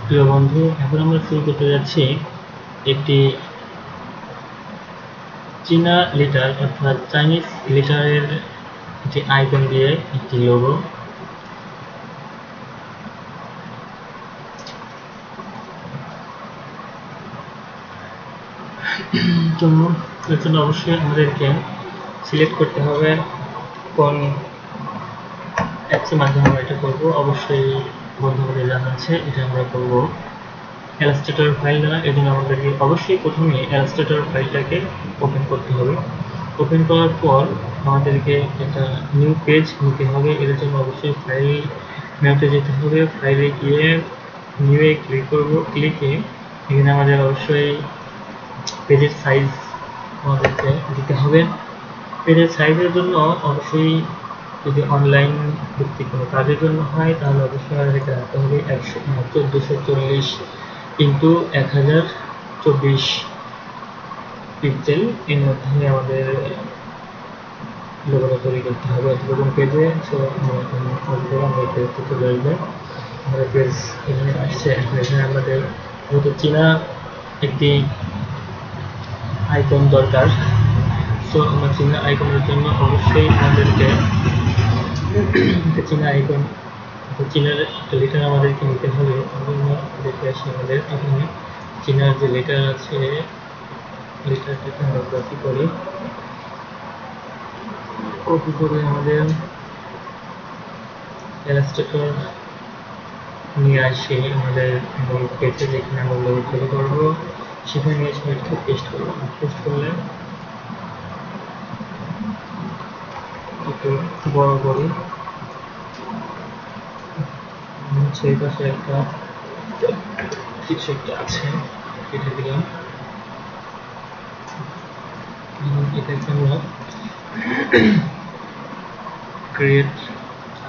প্রিয় বন্ধু, এখন আমরা শুরু করতে যাচ্ছি একটি চীনা লিটার অর্থাৎ চাইনিজ লিটারের একটি আইকন দিয়ে একটি লোগো। এর জন্য অবশ্যই আমাদেরকে সিলেক্ট করতে হবে কোন অ্যাপসের মাধ্যমে আমরা এটা করবো। অবশ্যই বন্ধুদের জানা আছে, এটা আমরা করবো ইলাস্ট্রেটর ফাইল দ্বারা। এর জন্য আমাদেরকে অবশ্যই প্রথমে ইলাস্ট্রেটর ফাইলটাকে ওপেন করতে হবে। ওপেন করার পর আমাদেরকে একটা নিউ পেজ নিতে হবে। এর জন্য অবশ্যই ফাইল মেনুতে যেতে হবে। ফাইলে গিয়ে নিউয়ে ক্লিক করব। ক্লিকে এখানে আমাদের অবশ্যই পেজের সাইজ আমাদেরকে দিতে হবে। পেজের সাইজের জন্য অবশ্যই যদি অনলাইন ভিত্তিক কোনো কাজের জন্য হয় তাহলে অবশ্যই আমাদেরকে রাখতে হবে 1440 ইন্টু 1024 পিক্সেল। এর মধ্যে আমাদের লোগোটা তৈরি করতে হবে এতটুকু পেজে। আমরা পেজটা চলে আসবে। আমাদের পেজ এখানে আসছে। এখানে আমাদের যেহেতু চীনা একটি আইকন দরকার, সো আমরা চীনা আইকনের জন্য অবশ্যই আমাদেরকে চীনা আইকন চীনার একটা লেটার আমাদেরকে নিতে হবে। দেখে আসি আমাদের এখানে চীনার যে লেটার আছে, লেটারটাকে আমরা কপি করে আমাদের ইলাস্ট্রেটর নিয়ে আসি আমাদের মূল পেজে, যেখানে আমরা লোগো তৈরি করবো। সেখানে নিয়ে এসে একটু পেস্ট করবো। পেস্ট করলে একটু বড় করি। সেই পাশে একটা কিছু একটা আছে, কেটে দিলাম। এটাকে আমরা ক্রিয়েট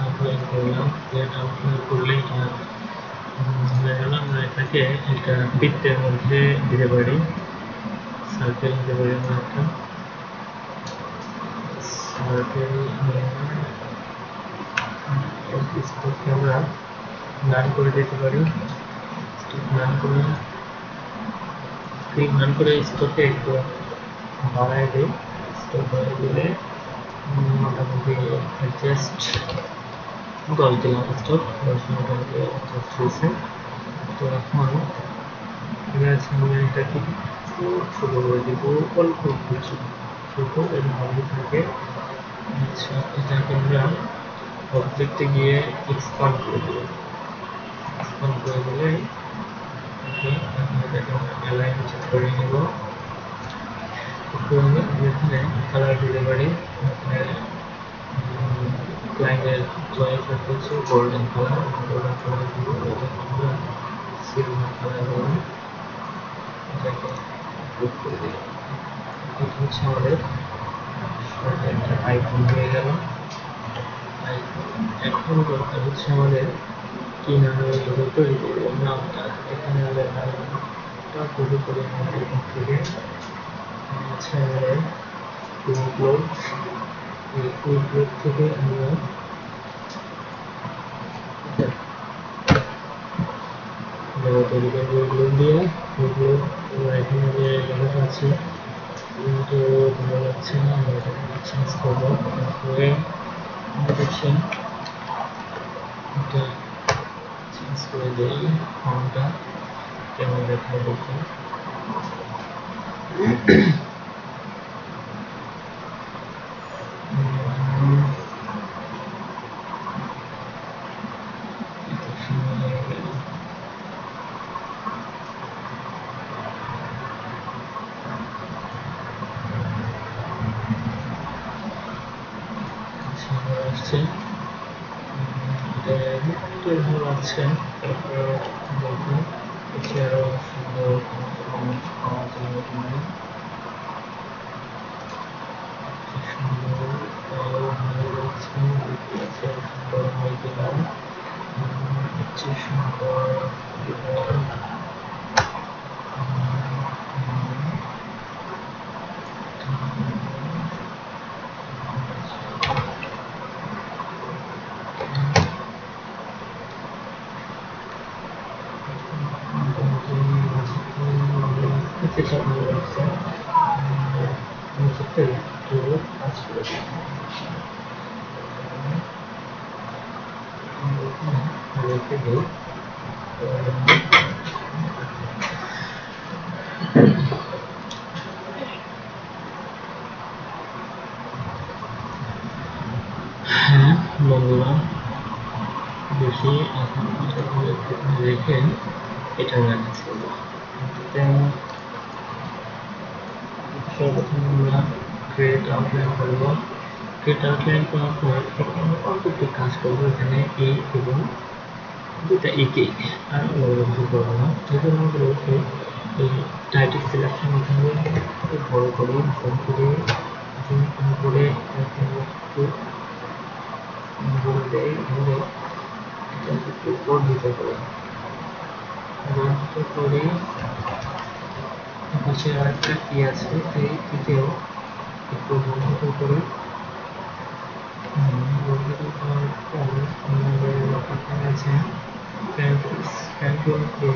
আউটলাইন করলাম। ক্রিয়েট আউটলাইন করলে এটা হয়ে গেল। আমরা এটাকে একটা বৃত্তের মধ্যে দিতে পারি, সার্কেল দিতে পারি। আমরা একটা সার্কেল আমরা রান করে দিতে পারি। রান করে স্টকে একটু বাড়ায় দিই। স্টক বাড়ায় দিলে মোটামুটি জাস্ট 10 দিলাম। স্টক 10 মোটামুটি অ্যাডজাস্ট হয়েছে। তো এখন আমরা এটাকে ছোট করে দিব, অল্প কিছু ছোট এবং ভালো থাকে। আচ্ছা, এটাকে আমরা অবজেক্টে গিয়ে এক্সপান্ড করে দেব। এক্সপান্ড করে দিলে এটাকে অ্যালাইন করে নেব। এখানে কালার দিতে পারি। ক্লায়েন্টের চয়েস হচ্ছে গোল্ডেন কালার। গোল্ডেন কালার দিব। আমরা সিলভার কালার দেব। এটাকে ক্লিক করে দিই। এটা হচ্ছে আমাদের একটা আইকন হয়ে গেল। এখন দরকার হচ্ছে আমাদের কি নামে লোগো তৈরি করব, নামটা। এখানে আমাদের নামটা কপি করে আমাদের এখান থেকে হচ্ছে আমাদের ফুল ক্লোড থেকে আমরা লোগো তৈরি করবো। এগুলো দিয়ে আমরা এখানে যে লোগোটা আছে কিন্তু ভালো লাগছে না, আমরা এটাকে চেঞ্জ করবো। তারপরে দেখছেন এটা চেঞ্জ করে দেই। ফর্মটা কেমন দেখায় দেখুন। এটা ভালো লাগছে। তারপরে দেখুন এটি আরো সুন্দর পাওয়া যায়। সুন্দর ভালো লাগছে, সুন্দর হয়ে গেলাম। সুন্দর রেখে দিই। হ্যাঁ বন্ধুরা, বেশি রেখে এটা ম্যানেজ করবো। সর্বপ্রথম আমরা ক্রিয়েট আউটলাইন করবো। ক্রিয়েট আউটলাইন করার পর অল্প একটু কাজ করবো এখানে এই এবং দুটা একে আর ব্যবহার করবো না। যেহেতু আমাদের এই টাইটেল সিলেকশন এখানে বড় করে জুম করে করে একটু বলে দেয়, ধরে একটু বর্ধিত করে পাশে আরেকটা কি আছে এই কিকেও একটু বর্ধিত করে করার পর আমাদের এখানে আছে কন্ট্রোল কে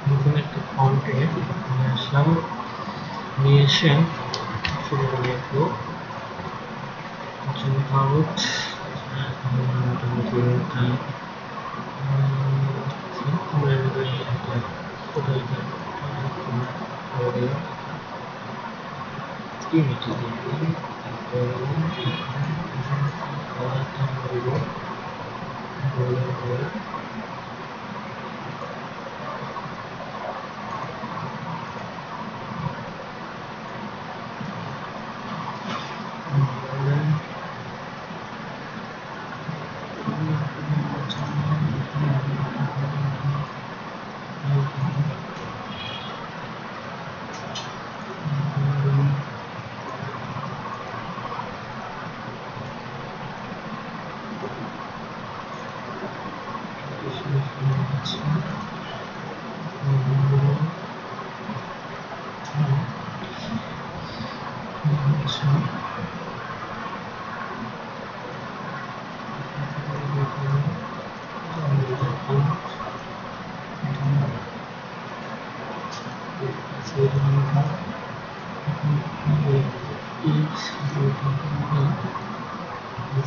নতুন একটা ফন্টে নিয়ে আসলাম, নিয়ে এসে শুরু করে একটু জুম আউট মোটামুটি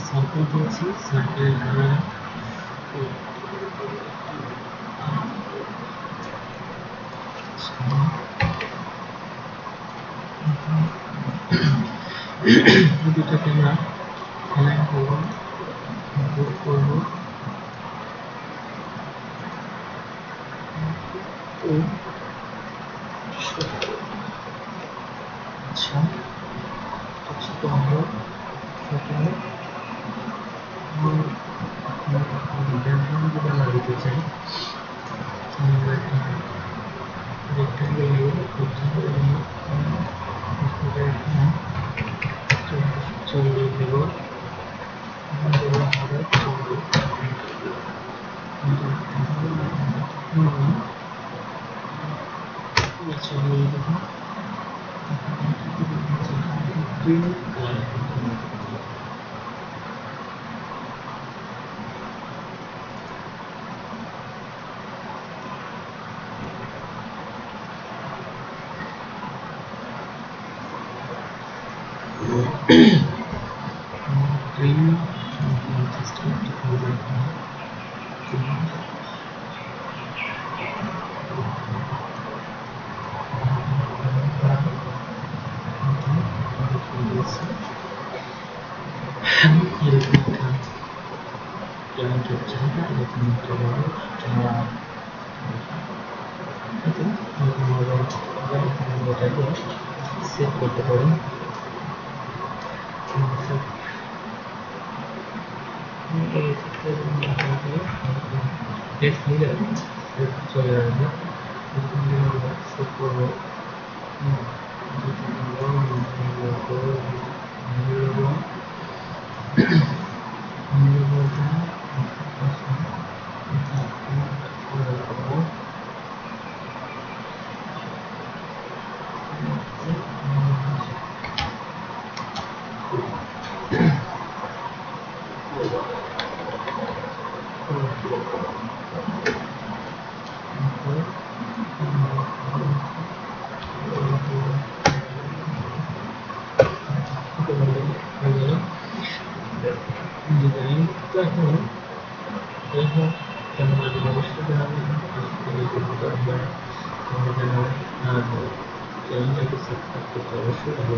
সার্কেল দিয়েছি, সার্কেল দুটাকে আমরা অ্যালাইন করবো, গ্রুপ করবো আচ্ছা ছোট হলো ব্যাকগ্রাউন্ড যদি আমরা দিতে চাই চল্লিশ দেব, সেভ করতে পারি। টেক্সট নিলে চলে আসবে, সেট করবো ইঞ্জিনিয়ারিং। তো এখন ক্যামেরা অবশ্যই চ্যানেলটাকে সাবস্ক্রাইব করতে অবশ্যই ভালো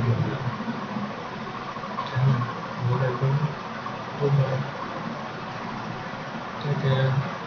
লাগবে।